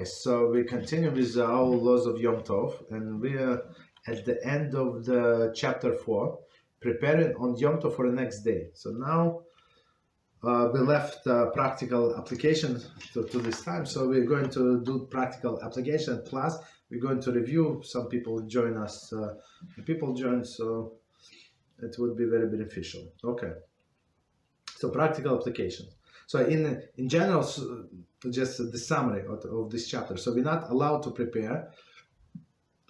so we continue with our laws of Yom Tov, and we are at the end of the chapter 4, preparing on Yom Tov for the next day. So now we left practical application to this time, so we're going to do practical application, plus we're going to review. Some people join us, people join, so it would be very beneficial. Okay, so practical application. So in general, just the summary of this chapter. So we're not allowed to prepare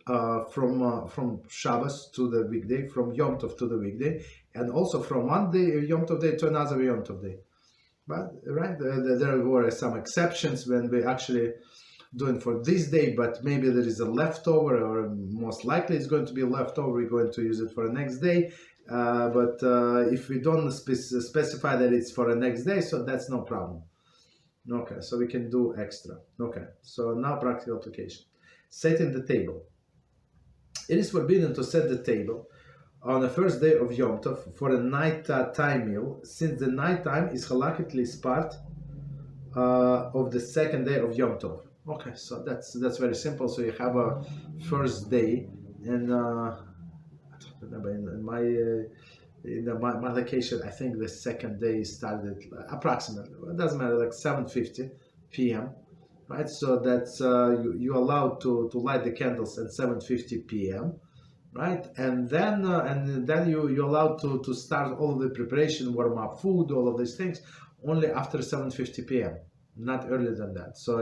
from Shabbos to the weekday, from Yom Tov to the weekday, and also from one day Yom Tov day to another Yom Tov day. But right, there were some exceptions when we actually doing for this day, but maybe there is a leftover, or most likely it's going to be a leftover. We're going to use it for the next day. But if we don't specify that it's for the next day, so that's no problem. Okay, so we can do extra. Okay, so now practical application. Setting the table. It is forbidden to set the table on the first day of Yom Tov for a night time meal, since the night time is halachically part of the second day of Yom Tov. Okay, so that's very simple. So you have a first day, and in my location, I think the second day started approximately, it doesn't matter, like 7:50 p.m. right? So that's you allowed to light the candles at 7:50 p.m. right? And then you allowed to start all of the preparation, warm up food, all of these things only after 7:50 p.m. not earlier than that. So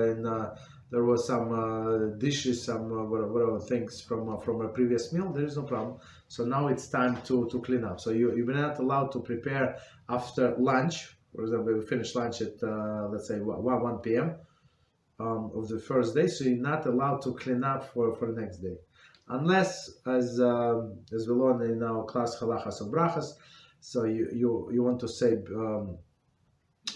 there was some dishes, some whatever things from a previous meal. There is no problem. So now it's time to clean up. So you're not allowed to prepare after lunch. For example, we finish lunch at let's say 1 p.m. Of the first day. So you're not allowed to clean up for the next day, unless as we learned in our class Halachos and Brachos. So you want to say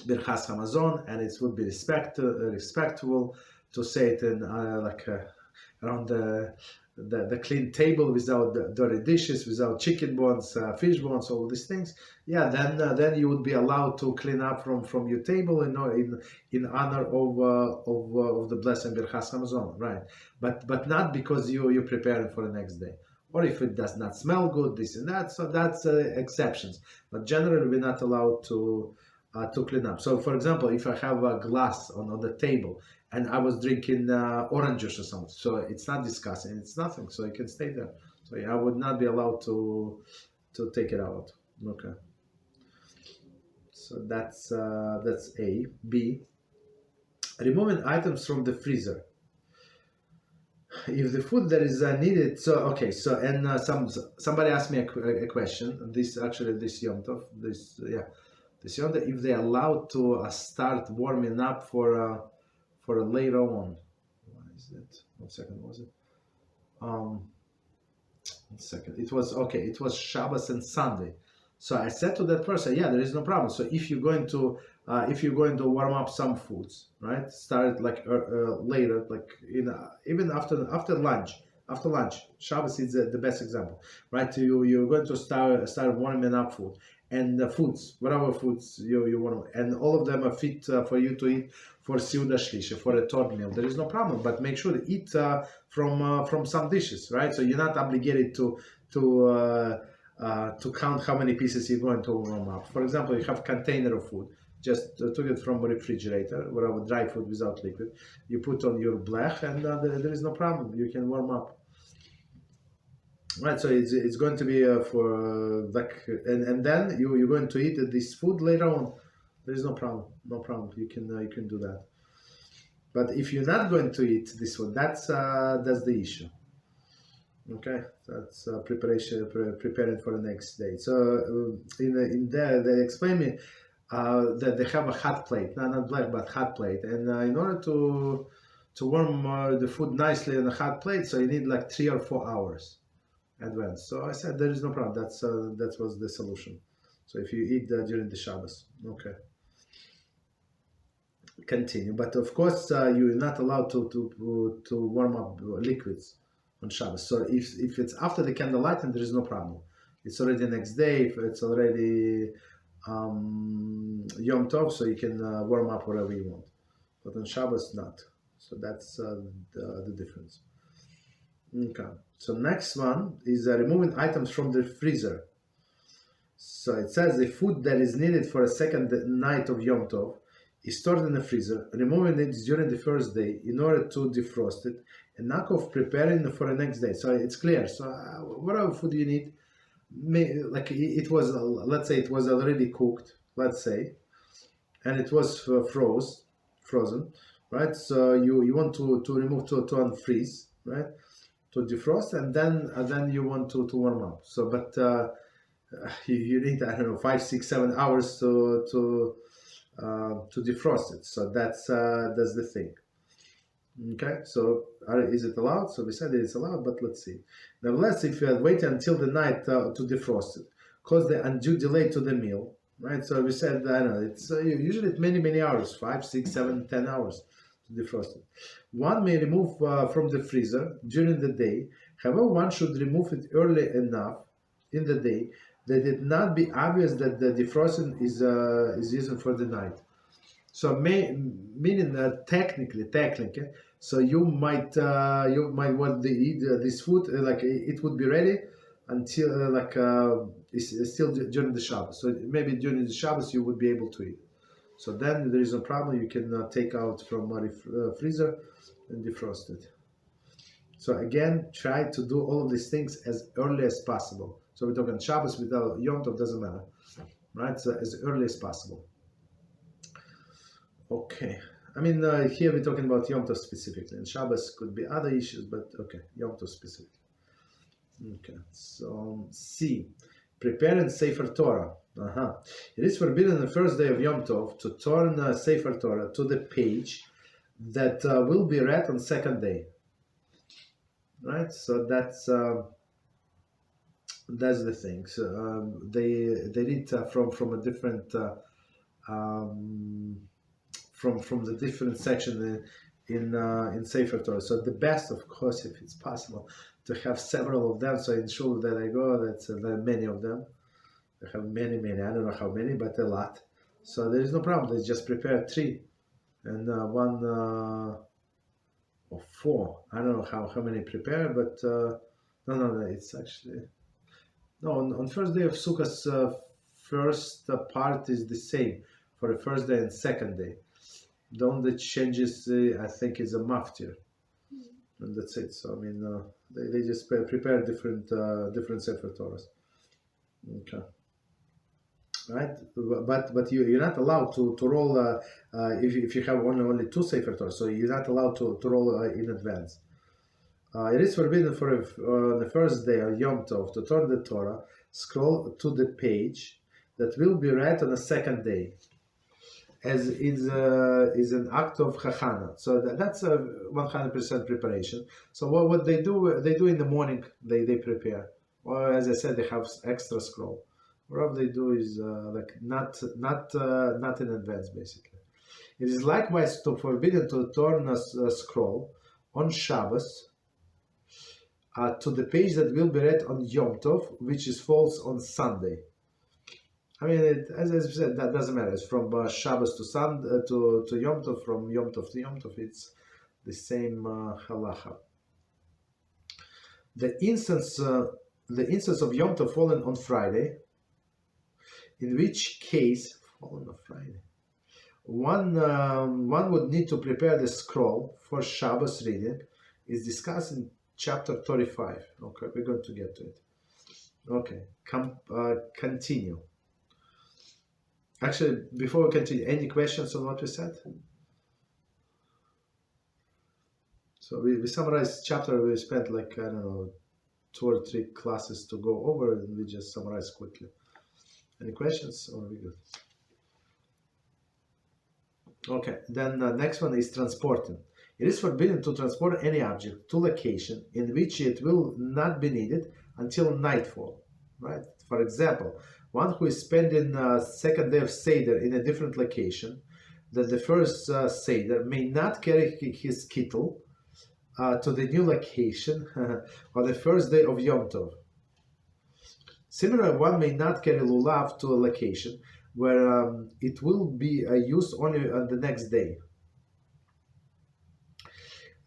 Birchas Hamazon, and it would be respectful to say it in around the clean table, without the dirty dishes, without chicken bones, fish bones, all these things. Yeah, then you would be allowed to clean up from your table, in honor of the blessed Birchas Hamazon, right? But not because you're preparing for the next day, or if it does not smell good, this and that. So that's exceptions. But generally, we're not allowed to clean up. So, for example, if I have a glass on the table and I was drinking orange juice or something, so it's not disgusting, it's nothing, so it can stay there. So I would not be allowed to take it out. Okay. So that's A. B. Removing items from the freezer. If the food that is needed, so okay, so and somebody asked me a question. This Yom Tov, this Yom Tov, if they allowed to start warming up for later on. Why is it? 1 second, was it? 1 second. It was okay. It was Shabbos and Sunday. So I said to that person, yeah, there is no problem. So if you're going to warm up some foods, right? Start like later, like even after lunch. After lunch, Shabbos is the best example, right? You're going to start warming up food, and the foods, whatever foods you want, and all of them are fit for you to eat for Seudah Shlishi, for a third meal. There is no problem, but make sure to eat from some dishes, right? So you're not obligated to count how many pieces you're going to warm up. For example, you have container of food. Just took it from a refrigerator, whatever dry food without liquid. You put on your blech, and there is no problem. You can warm up. Right, so it's going to be for and then you're going to eat this food later on. There is no problem. You can do that. But if you're not going to eat this one, that's the issue. Okay, that's preparing for the next day. So in there they explain me that they have a hot plate, not black, but hot plate, and in order to warm the food nicely on a hot plate, so you need like 3 or 4 hours advance. So I said there is no problem. That was the solution. So if you eat during the Shabbos, okay. Continue, but of course you're not allowed to warm up liquids on Shabbos. So if it's after the candlelight, then there is no problem. It's already the next day. If it's already Yom Tov, so you can warm up whatever you want. But on Shabbos, not. So that's the difference. Okay. So next one is removing items from the freezer. So it says the food that is needed for a second night of Yom Tov is stored in the freezer, removing it during the first day in order to defrost it, and knock off preparing for the next day. So it's clear. So whatever food you need, like it was, let's say it was already cooked, let's say, and it was frozen, right? So you want to remove to unfreeze, right? To defrost, and then you want to warm up. So, but you need, I don't know, 5, 6, 7 hours to defrost it. So that's the thing. Okay, so is it allowed? So we said it's allowed, but let's see. Nevertheless, if you had waited until the night to defrost it, cause the undue delay to the meal, right? So we said, I don't know, it's usually many hours, 5, 6, 7, 10 hours to defrost it. One may remove from the freezer during the day. However, one should remove it early enough in the day that it not be obvious that the defrosting is used for the night. So meaning technically, so you might want to eat this food like it would be ready until it's still during the Shabbos. So maybe during the Shabbos you would be able to eat. So then there is no problem. You can take out from freezer and defrost it. So again, try to do all of these things as early as possible. So we're talking Shabbos without Yom Tov, doesn't matter, right? So as early as possible. Okay. I mean, here we're talking about Yom Tov specifically, and Shabbos could be other issues, but okay, Yom Tov specifically. Okay. So C, preparing Sefer Torah. It is forbidden on the first day of Yom Tov to turn Sefer Torah to the page that will be read on second day. Right, so that's the thing. So they read from a different from the different section in Sefer Torah. So the best, of course, if it's possible, to have several of them. So in shul that I go, that's there are many of them. They have many. I don't know how many, but a lot. So there is no problem. They just prepare 3 and one. Or 4. I don't know how many prepare, but no. It's actually no. On first day of Sukkot, first part is the same for the first day and second day. The only changes I think is a maftir, and that's it. So I mean, they just prepare different Sefer Torahs. Okay. Right, but you're not allowed to roll if you have only 2 Sefer Torah, so you're not allowed to roll in advance. It is forbidden for the first day of Yom Tov to turn the Torah scroll to the page that will be read on the second day, as is an act of chachana. So that's a 100% preparation. So what they do in the morning, they prepare, or as I said, they have extra scroll. What they do is like not in advance, basically. It is likewise forbidden to turn a scroll on Shabbos to the page that will be read on Yom Tov, which falls on Sunday. I mean, as I said, that doesn't matter. It's from Shabbos to to Yom Tov, from Yom Tov to Yom Tov. It's the same halacha. The instance of Yom Tov fallen on Friday, in which case, fallen on Friday, one would need to prepare the scroll for Shabbos reading, is discussed in chapter 35. Okay, we're going to get to it. Okay, continue. Actually, before we continue, any questions on what we said? So we summarized chapter. We spent like, I don't know, 2 or 3 classes to go over, and we just summarize quickly. Any questions, or are we good? Okay, then the next one is transporting. It is forbidden to transport any object to location in which it will not be needed until nightfall, right? For example, one who is spending second day of Seder in a different location than the first Seder may not carry his kittel to the new location on the first day of Yom Tov. Similarly, one may not carry lulav to a location where it will be used only on the next day.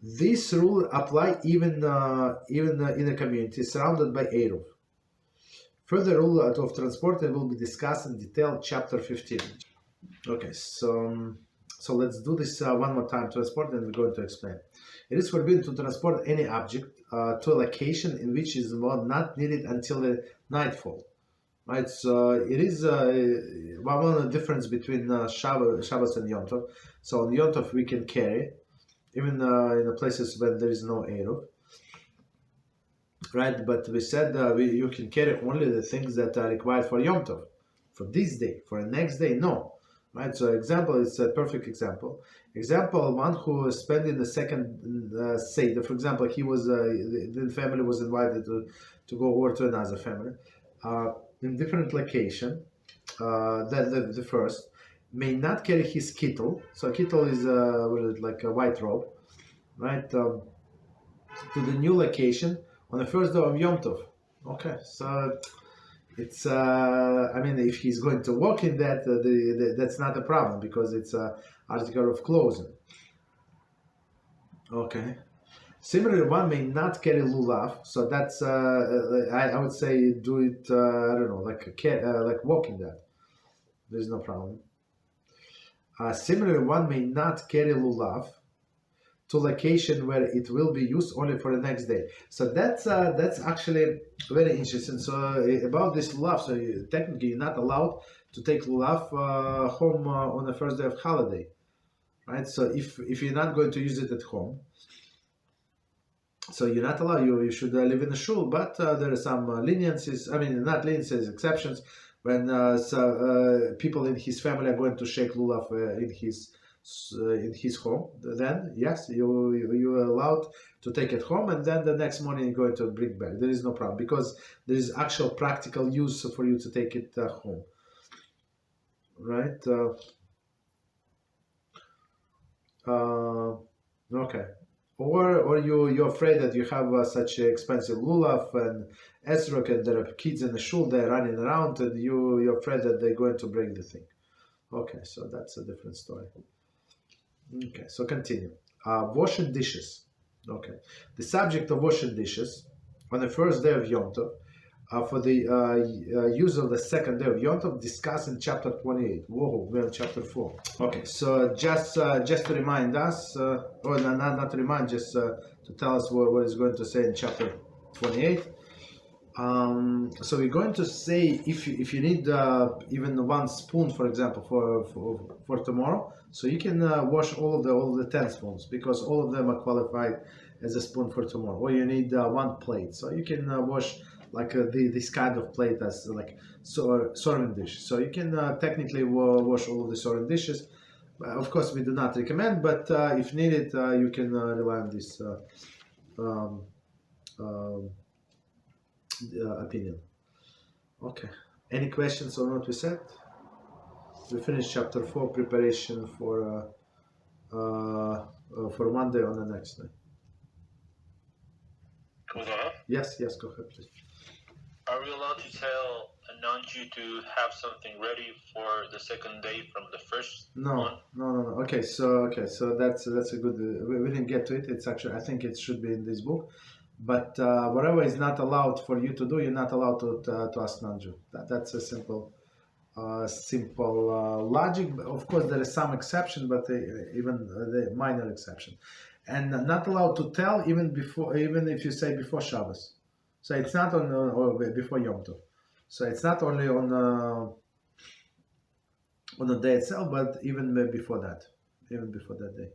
This rule apply even in a community surrounded by eruv. Further rule of transporting will be discussed in detail, chapter 15. Okay, so let's do this one more time. Transport, and we're going to explain. It is forbidden to transport any object to a location in which is not needed until the nightfall. Right, so it is one of the difference between Shabbos and Yom Tov. So on Yom Tov we can carry, even in the places where there is no eruv. Right, but we said you can carry only the things that are required for Yom Tov, for this day. For the next day, no. Right, so example is a perfect example. Example, one who is spending the second Seder, for example, he was the family was invited to go over to another family in different location than the first, may not carry his kittel. So kittel is like a white robe, right, to the new location on the first day of Yom Tov. Okay, so it's I mean, if he's going to walk in that, that's not a problem because it's a article of clothing. Okay. Similarly, one may not carry lulav, so that's I would say do it I don't know, like walking that. There's no problem. Similarly, one may not carry lulav to location where it will be used only for the next day. So that's actually very interesting. So about this lulav, so technically you're not allowed to take lulav home on the first day of holiday, right? So if you're not going to use it at home, so you're not allowed. You should live in a shul, but there are some leniencies. I mean, not leniencies, exceptions when people in his family are going to shake lulav in his home. Then yes, you're allowed to take it home, and then the next morning you're going to bring back. There is no problem because there is actual practical use for you to take it home, right? Okay. Or you're afraid that you have such expensive lulav and esrog, and there are kids in the shul, they're running around, and you're afraid that they're going to break the thing. Okay, so that's a different story. Okay, so continue. Washing dishes. Okay, the subject of washing dishes on the first day of Yom Tov for the use of the second day of Yom Tov discussed in chapter 28. Whoa, we're in chapter 4. Okay, so just to remind us, or not to remind, just to tell us what is going to say in chapter 28. So we're going to say if you need even one spoon, for example, for tomorrow, so you can wash all of the 10 spoons because all of them are qualified as a spoon for tomorrow. Or you need one plate, so you can wash like this kind of plate as like serving dish. So you can technically wash all of the serving dishes. Of course, we do not recommend, but if needed, you can rely on this opinion. Okay. Any questions on what we said? We finished chapter 4, preparation for one day on the next day. Yes, go ahead, please. Are we allowed to tell a non-Jew to have something ready for the second day from the first one? No. Okay, so that's a good. We didn't get to it. It's actually, I think it should be in this book. But whatever is not allowed for you to do, you're not allowed to ask non-Jew. That's a simple logic. Of course, there is some exception, but even the minor exception, and not allowed to tell even if you say before Shabbos. So it's not on or before Yom Tov. So it's not only on the day itself, but even before that day.